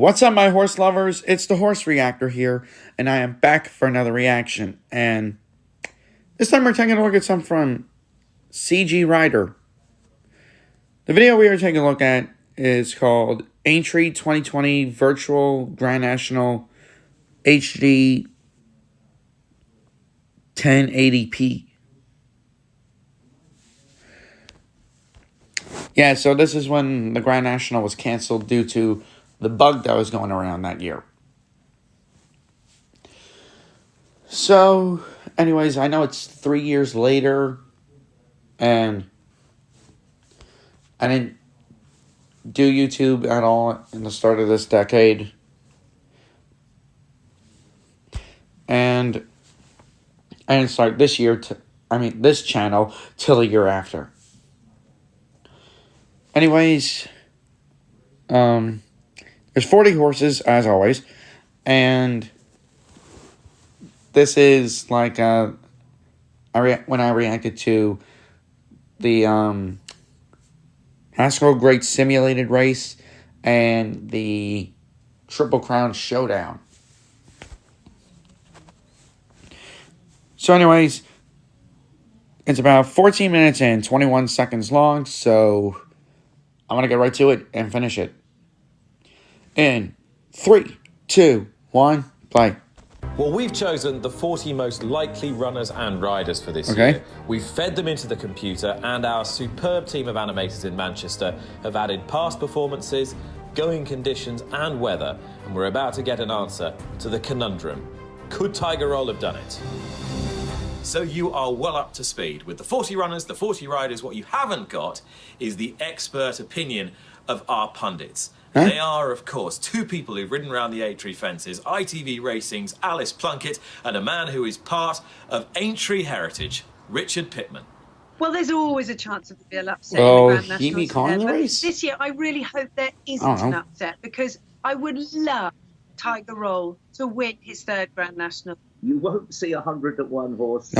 What's up, my horse lovers? It's the Horse Reactor here, and I am back for another reaction. And this time we're taking a look at some from CG Rider. The video we are taking a look at is called Aintree 2020 Virtual Grand National HD 1080p. Yeah, so this is when the Grand National was canceled due to the bug that was going around that year. So, anyways, I know it's 3 years later, and I didn't do YouTube at all in the start of this decade. And I didn't start this channel till a year after. Anyways, there's 40 horses, as always, and this is like when I reacted to the Haskell Great Simulated Race and the Triple Crown Showdown. So anyways, it's about 14 minutes and 21 seconds long, so I'm going to get right to it and finish it. In 3, 2, 1, play. Well, we've chosen the 40 most likely runners and riders for this year. We've fed them into the computer, and our superb team of animators in Manchester have added past performances, going conditions and weather, and we're about to get an answer to the conundrum. Could Tiger Roll have done it? So you are well up to speed with the 40 runners, the 40 riders. What you haven't got is the expert opinion of our pundits. Huh? They are, of course, two people who've ridden around the Aintree fences, ITV Racing's Alice Plunkett, and a man who is part of Aintree heritage, Richard Pittman. Well, there's always a chance of a real upset. Oh, he be calling the race? This year, I really hope there isn't an upset, because I would love Tiger Roll to win his third Grand National. You won't see 100-to-1 horse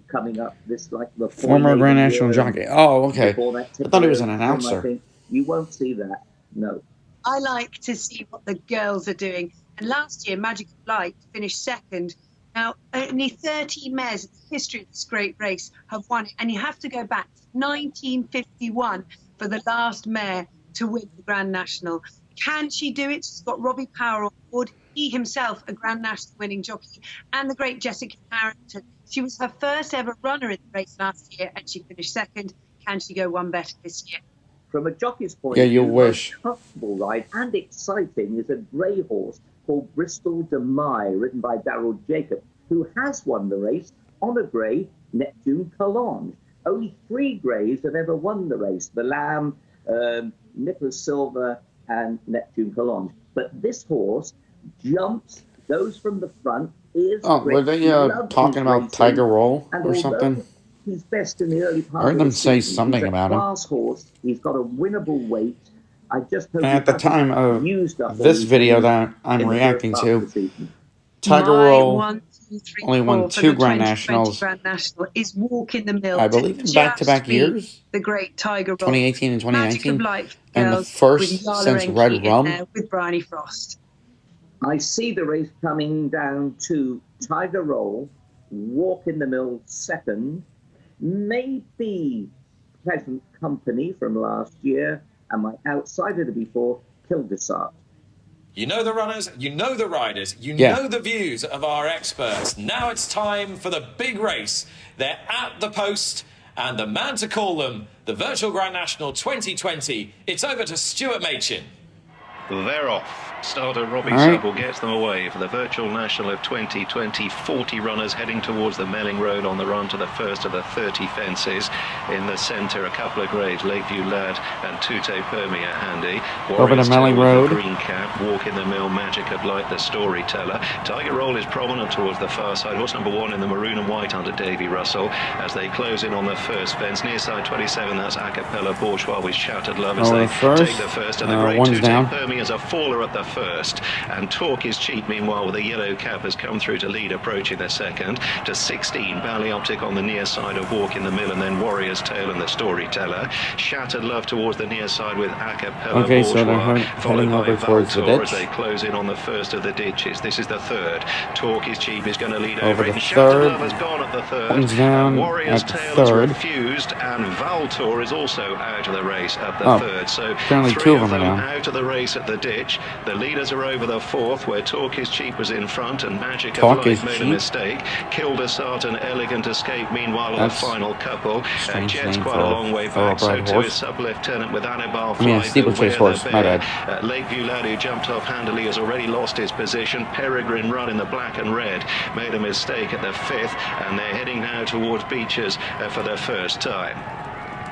coming up. This like the former Grand National jockey. Oh, okay. I thought he was an announcer. You won't see that. No. I like to see what the girls are doing. And last year, Magic of Light finished second. Now, only 30 mares in the history of this great race have won it. And you have to go back to 1951 for the last mare to win the Grand National. Can she do it? She's got Robbie Power on board. He himself, a Grand National winning jockey, and the great Jessica Harrington. She was her first ever runner in the race last year, and she finished second. Can she go one better this year? From a jockey's point of view, you wish. A comfortable ride and exciting is a grey horse called Bristol de Mai, ridden by Darrell Jacob, who has won the race on a grey, Neptune Collonge. Only 3 greys have ever won the race: the Lamb, Nicholas Silver, and Neptune Collonge. But this horse jumps, goes from the front, is were they talking about Tiger Roll or something? He's best in the early part. I heard them say something about him. Horse. He's got a winnable weight. I just hope at the time of this video that I'm reacting to, Tiger Roll only won 2 Grand Nationals. Grand National is walking the mill. I believe in back-to-back years. The great Tiger Roll, 2018 and 2019, and the first since Red Rum with Bryony Frost. I see the race coming down to Tiger Roll, Walk in the Mill second, maybe Pleasant Company from last year, and my outsider to be 4, Kildesart. You know the runners, you know the riders, you know the views of our experts. Now it's time for the big race. They're at the post, and the man to call them, the Virtual Grand National 2020, it's over to Stuart Machin. They're off. Starter Robbie Sobel gets them away for the Virtual National of 2020. 40 runners heading towards the Melling Road on the run to the first of the 30 fences. In the centre, a couple of grades, Lakeview Lad and Tute Permia handy. Over the Melling Road. Green cap, Walk in the Mill, Magic of Light, the storyteller. Tiger Roll is prominent towards the far side. Horse number 1 in the maroon and white under Davy Russell as they close in on the first fence. Near side 27, that's Acapella Bourgeois with Shattered Love as they take the first, and the great Tute Permia is a faller at the first. And Talk is Cheap, meanwhile, with a yellow cap, has come through to lead, approaching the second. To 16, Ballyoptic on the near side of Walk in the Mill, and then Warrior's Tale and the Storyteller. Shattered Love towards the near side with Acapella Okay, so Bourgeois, they're heading over towards the Valtor ditch. as they close in on the first of the ditches. This is the third. Talk is Cheap is going to lead Over over the it. Shattered third. Love has gone at the third. Comes down Warrior's at the Tale third. is refused, and Valtor is also out of the race at the Oh, third. So apparently three two of of them them are down. out of the race at the ditch. The leaders are over the fourth, where Talk is Cheap was in front, and Magic of Talk Life is made a Cheap? mistake. Kildesart and Elegant Escape, meanwhile, are the That's final couple. strange Jet's name quite for a a long way back, so thoroughbred too horse. is Sub-Lieutenant with Annabelle I mean, a Fly, steeplechase Beware horse, the my Bear. bad. Lakeview Lad, who jumped off handily, has already lost his position. Peregrine Run in the black and red made a mistake at the fifth, and they're heading now towards Beeches for the first time.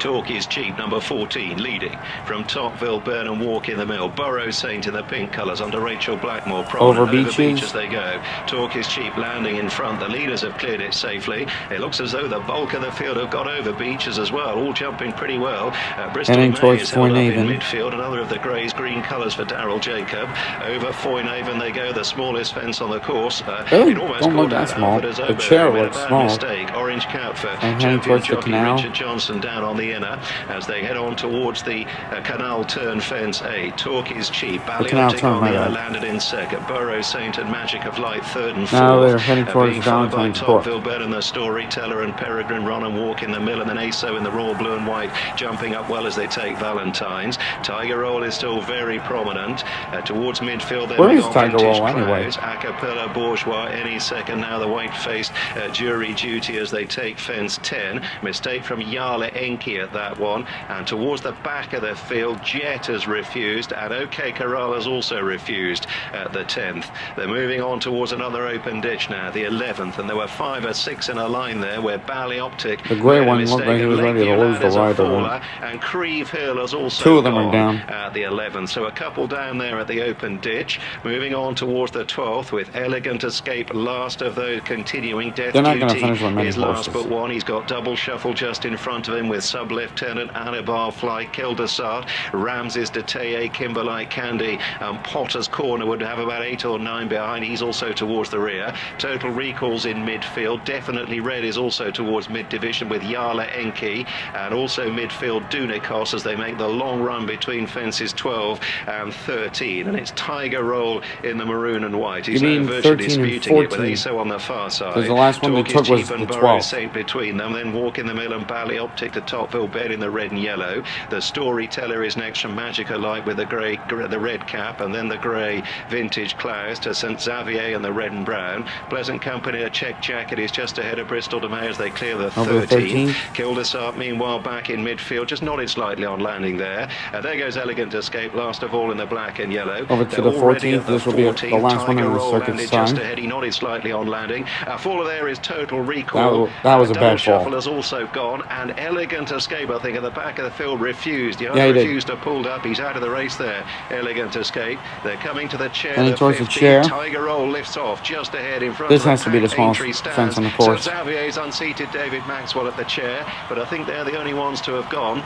Talk is Cheap, number 14, leading from Tocqueville, Burn and Walk in the Mill. Burrow Saint in the pink colours under Rachel Blackmore. Over Beach Beeches. as they go. Talk is Cheap landing in front. The leaders have cleared it safely. It looks as though the bulk of the field have got over Beeches as well, all jumping pretty well. Bristol Heading May towards is held up in Foynaven. midfield. Another of the greys, green colours for Daryl Jacob. Over Foynaven they go, the smallest fence on the course. Really? It almost Don't look caught that out small. Alfred The Azobo, chair who made a looks bad small. mistake. Orange cap for heading champion towards the jockey canal. Richard Johnson down on the inner as they head on towards the canal turn fence A. Talk is Cheap. canal Ballyoptic turn, on my the inner bad. landed in second. Burrow Saint and Magic of Light third and fourth. Now they're heading towards being followed by Valentine's Brook. Tocqueville, Bed and the Storyteller, and Peregrine Run and Walk in the Mill, and then ASO in the Royal Blue and White jumping up well as they take Valentine's. Tiger Roll is still very prominent towards midfield. Where is Tiger Roll anyway? Acapella Bourgeois any second now. The white-faced Jury Duty as they take fence 10. Mistake from Yale Enki at that one, and towards the back of the field, Jet has refused, and OK Corral has also refused at the 10th. They're moving on towards another open ditch now, the 11th, and there were 5 or 6 in a line there where Ballyoptic The grey made a one looked mistake, like he and was ready to Lakeview lose the Lad is a rider. faller, and Creve Hill has also Two of them are gone down. at the 11th. So a couple down there at the open ditch. Moving on towards the 12th with Elegant Escape, last of those continuing. Death They're not gonna Duty finish with many is last horses. but one. He's got Double Shuffle just in front of him with Sub-Lieutenant, Anibar Fly, Kildesart, Ramses Detaye, Kimberlite Candy, and Potter's Corner would have about 8 or 9 behind. He's also towards the rear. Total Recalls in midfield. Definitely Red is also towards mid-division with Yala Enki, and also midfield Dunikos as they make the long run between fences 12 and 13. And it's Tiger Roll in the maroon and white. He's You mean now virtually 13 and disputing it with 14? ASO on the far side. Because the last one they Talk is took was Cheap and the Burrow 12th. Saint between them. Then Walk in the Mill and Ballyoptic to Tocqueville Bed in the red and yellow. The Storyteller is next from Magica Light with the the red cap, and then the grey Vintage Clouds to St Xavier and the red and brown. Pleasant Company, a check jacket, is just ahead of Bristol de May as they clear the Over the 13th. 13th. Kildesart meanwhile back in midfield, just nodded slightly on landing there. There goes Elegant Escape, last of all in the black and yellow. Over to They're the already 14th. at the This will be the 14th. last one Tiger on the Roll circuit's landed just side. ahead. He nodded slightly on landing. Faller there is Total Recall. That was a Double bad fall. Shuffle has also gone, and Elegant Escape, I think, at the back of the field refused. He Yeah, he did. refused to pull up. He's out of the race there. Elegant Escape. They're coming to the chair. Heading the towards the 50. chair. Tiger Roll lifts off just ahead in front This of has to be the smallest Aintree stands. fence on the course. So Xavier's unseated David Maxwell at the chair, but I think they're the only ones to have gone.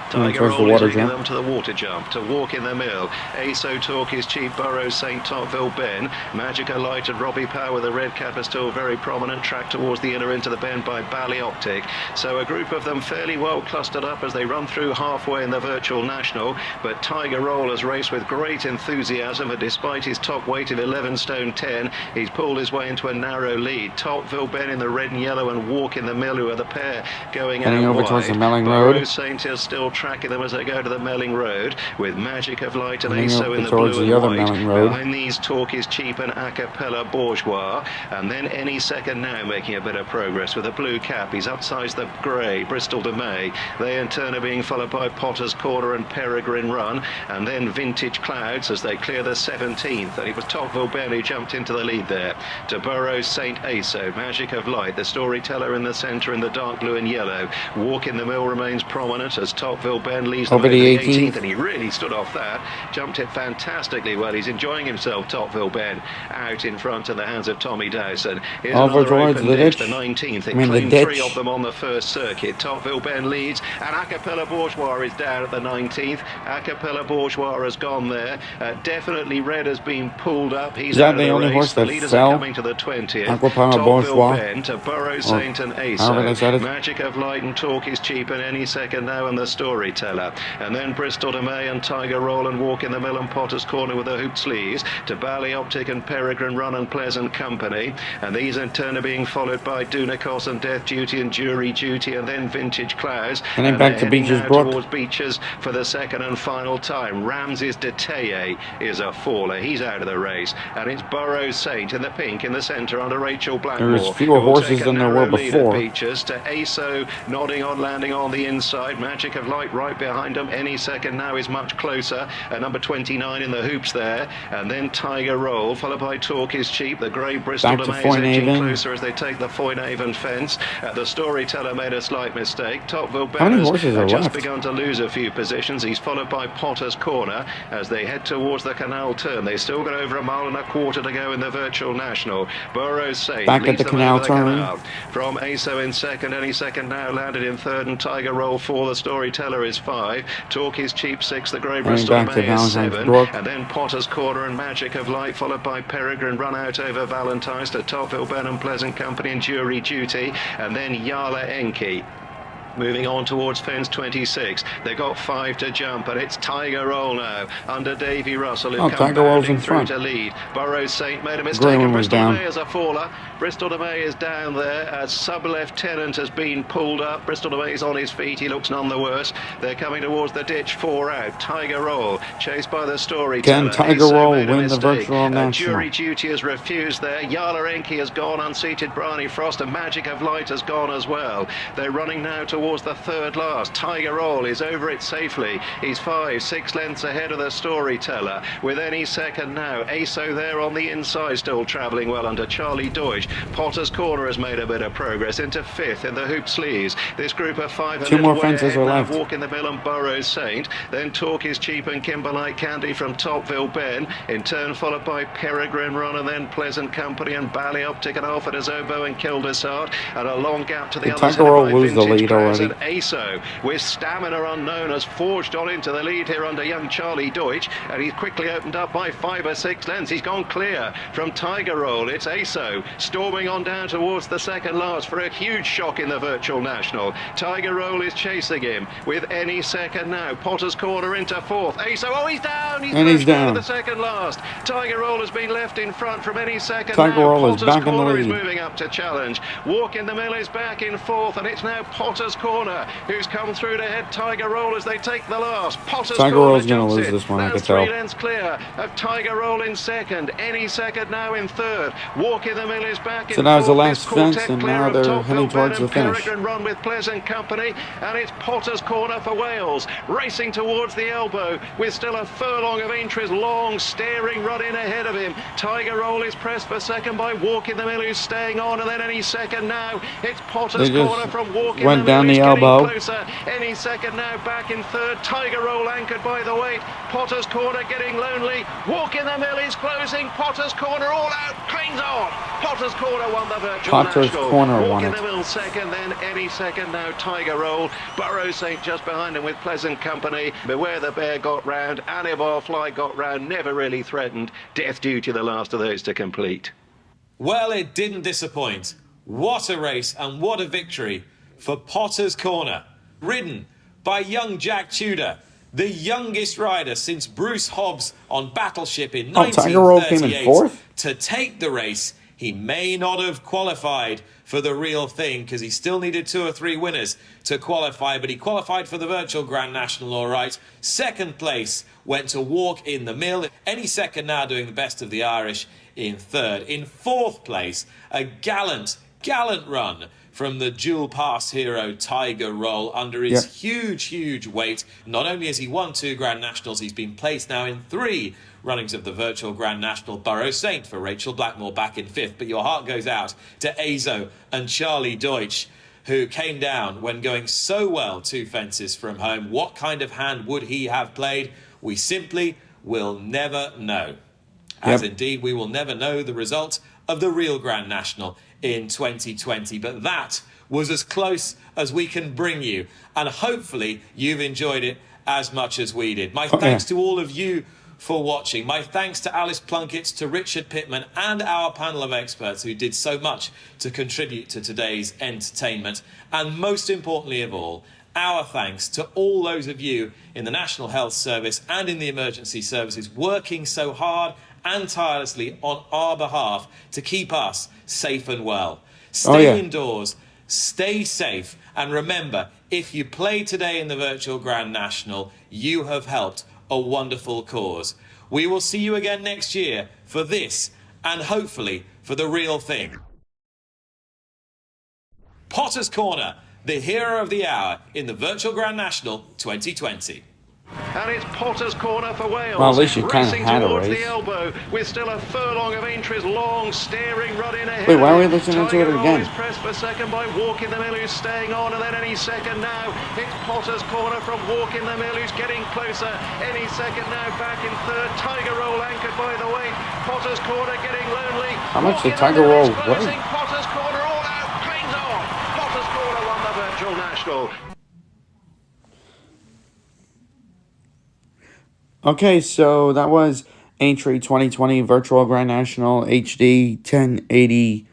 Tiger towards the Roll is water leading jump. them to the water jump, to Walk in the Mill. ASO Talk is Cheap, Burrow St Tocqueville Ben. Magica Light and Robbie Power with the red cap are still very prominent. Track towards the inner into the bend by Ballyoptic. So a group of them fairly well clustered up as they run through halfway in the virtual national. But Tiger Roll has raced with great enthusiasm, and despite his top weight of 11 stone 10, he's pulled his way into a narrow lead. Tocqueville Ben in the red and yellow and Walk in the Mill, who are the pair going Heading out over wide. towards the Melling Burrow Road. Saint is still tracking them as they go to the Melling Road with Magic of Light and Heading ASO up in the towards blue the and other white. Melling Road. Behind these Talk is Cheap and Acapella Bourgeois, and then any second now making a bit of progress with a blue cap. He's upsized the grey Bristol de May. They in turn are being followed by Potter's Corner and Peregrine Run, and then Vintage Clouds as they clear the 17th. And it was Tocqueville Ben who jumped into the lead there. To Burrow St ASO, Magic of Light, the Storyteller in the centre in the dark blue and yellow. Walk in the Mill remains prominent as Tocqueville Topville Ben leads Over them over the the 18th. 18th, and he really stood off that. Jumped it fantastically well. He's enjoying himself, Topville Ben, out in front in the hands of Tommy Dowson. Here's Over another towards open the ditch, ditch. the 19th. It I mean, the claimed ditch. 3 of them on the first circuit. Topville Ben leads, and Acapella Bourgeois is down at the 19th. Acapella Bourgeois has gone there. Definitely Red has been pulled up. He's Is that out of the only race. horse The that leaders fell? are coming to the 20th. Aquapower Topville Bourgeois. Ben to Burrow, Or Saint and however they said Aso. it. Magic of Light and Talk is cheap and any second now, and the Storyteller. And then Bristol de May and Tiger Roll and Walk in the Mill and Potter's Corner with the hoop sleeves to Bally Optic and Peregrine Run and Pleasant Company. And these in turn are being followed by Dunacos and Death Duty and Jury Duty and then Vintage Clouds. And then back to heading Beecher's now Brook. towards Beecher's for the second and final time. Ramses Detaye is a faller. He's out of the race. And it's Burrow Saint in the pink in the centre under Rachel Blackmore. There's fewer who will horses take a than there were narrow lead at before. Beecher's to Aso nodding on, landing on the inside. Magic of Light right behind him. Any second now is much closer. Number 29 in the hoops there. And then Tiger Roll, followed by Talk is Cheap. The grey Bristol Back to de May is edging Foynaven. closer as they take the Foynaven fence. The Storyteller made a slight mistake. Topville How many Banners horses are just left? begun to lose a few positions. He's followed by Potter's Corner as they head towards the canal turn. They still got over 1.25 miles to go in the virtual national. Burrows Saint Back at leads the them canal over the turn. canal. From Aso in second, any second now, landed in third, and Tiger Roll 4. The Storyteller is 5. Talk is Cheap 6. The Grey Bristol back to May is Valentine's 7. Brook. And then Potter's Corner and Magic of Light, followed by Peregrine Run out over Valentine's to Topville Ben and Pleasant Company and Jury Duty, and then Yala Enki. Moving on towards fence 26. They've got 5 to jump, and it's Tiger Roll now under Davy Russell, who come Tiger Roll's in bounding through front. to lead. Burrows Saint made a Grey mistake, one and was Bristol down. May is a faller. Bristol de May is down there as Sub-Lieutenant has been pulled up. Bristol de May is on his feet. He looks none the worse. They're coming towards the ditch, 4 out. Tiger Roll chased by the Storyteller. Can Tiger Aso Roll made a win the mistake. virtual national? Jury Duty has refused there. Yala Enki has gone, unseated Bryony Frost, and Magic of Light has gone as well. They're running now towards the third last. Tiger Roll is over it safely. He's 5-6 lengths ahead of the Storyteller with any second now. Aso there on the inside, still travelling well under Charlie Deutsch. Potter's Corner has made a bit of progress into 5th in the hoop sleeves. This group of 5 a 2 more little way fences ahead are now. left. Walk in the Mill and Burrows Saint. Then Talk is Cheap and Kimberlite Candy from Topville Ben. In turn followed by Peregrine Run and then Pleasant Company and Bally Optic and Alfred Azobo and Kildesart. And a long gap to the Did other Tiger Roll side. lose the Vintage lead Clouds already? and Aso with stamina unknown has forged on into the lead here under young Charlie Deutsch, and he's quickly opened up by 5 or 6 lengths. He's gone clear from Tiger Roll. It's Aso storming on down towards the second last for a huge shock in the virtual national. Tiger Roll is chasing him with any second now. Potter's Corner into 4th. Aso, oh, he's down. He's down. The second last. Tiger Roll has been left in front from any second Tiger now. Roll is Potter's back in the Corner is lead. moving up to challenge. Walk in the Mill is back in 4th, and it's now Potter's Corner who's come through to head Tiger Roll as they take the last. Potter's Tiger Corner Roll's going to jumps lose in. this one, I That's can tell. 3 lengths clear of Tiger Roll in second. Any second now in third. Walk in the Mill is back in So that was the fourth. last This quartet fence, and clear now of they're Topville heading Ben towards and the finish. Peregrine Run with Pleasant Company, and it's Potter's Corner for Wales, racing towards the elbow with still a furlong of Aintree's long staring run in ahead of him. Tiger Roll is pressed for second by Walk in the Mill, who's staying on, and then any second now it's Potter's They just Corner from Walk in went the down Mill, the who's getting elbow. closer. Any second now back in third. Tiger Roll anchored by the weight. Potter's Corner getting lonely. Walk in the Mill is closing. Potter's Corner all out, clings on. Potter's Corner won the virtual Potter's national. Corner Walk won in it. the Mill second, then any second now Tiger Roll. Burrows Saint just behind him with Pleasant Company. Beware the Bear got round. Annibal Fly got round, never really threatened. Death Duty the last of those to complete. Well, it didn't disappoint. What a race and what a victory for Potter's Corner. Ridden by young Jack Tudor, the youngest rider since Bruce Hobbs on Battleship in Tiger Roll came in 1938. 4th? To take the race, he may not have qualified for the real thing because he still needed 2 or 3 winners to qualify, but he qualified for the virtual Grand National all right. Second place went to Walk in the Mill. Any second now doing the best of the Irish in third. In 4th place, a gallant run from the dual pass hero Tiger Roll under his huge weight. Not only has he won 2 Grand Nationals, he's been placed now in 3 runnings of the virtual Grand National. Burrows Saint for Rachel Blackmore back in 5th, but your heart goes out to Azo and Charlie Deutsch. who came down when going so well 2 fences from home. What kind of hand would he have played? We simply will never know. As indeed we will never know the result of the real Grand National in 2020. But that was as close as we can bring you. And hopefully you've enjoyed it as much as we did. My thanks to all of you for watching. My thanks to Alice Plunkett, to Richard Pittman, and our panel of experts who did so much to contribute to today's entertainment. And most importantly of all, our thanks to all those of you in the National Health Service and in the emergency services working so hard and tirelessly on our behalf to keep us safe and well. Stay indoors, stay safe, and remember, if you play today in the virtual Grand National, you have helped a wonderful cause. We will see you again next year for this and hopefully for the real thing. Potter's Corner, the hero of the hour in the virtual Grand National 2020. And it's Potter's Corner for Wales. Well, at least you kind of racing had a towards race. the elbow with still a furlong of Aintree's long staring run in ahead. Wait, why are we listening to it again? Is pressed for second by Walk in the Mill, who's staying on, and then any second now it's Potter's Corner from Walk in the Mill, who's getting closer. Any second now back in third. Tiger Roll anchored by the weight. Potter's Corner getting lonely. How much did Tiger Roll weigh? Potter's Corner all out, clings on. Potter's Corner won the virtual national. Okay, so that was Aintree 2020 Virtual Grand National HD 1080p.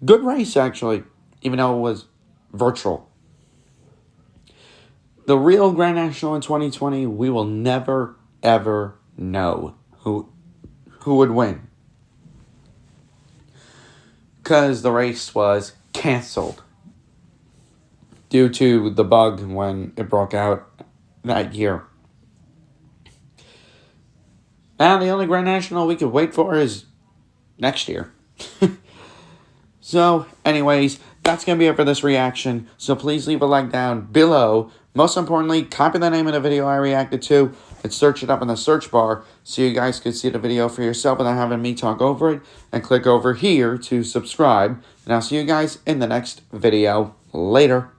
Good race, actually, even though it was virtual. The real Grand National in 2020, we will never, ever know who would win. Because the race was canceled due to the bug when it broke out that year. Now the only Grand National we could wait for is next year. So, anyways, that's going to be it for this reaction. So please leave a like down below. Most importantly, copy the name of the video I reacted to and search it up in the search bar so you guys can see the video for yourself without having me talk over it. And click over here to subscribe. And I'll see you guys in the next video. Later.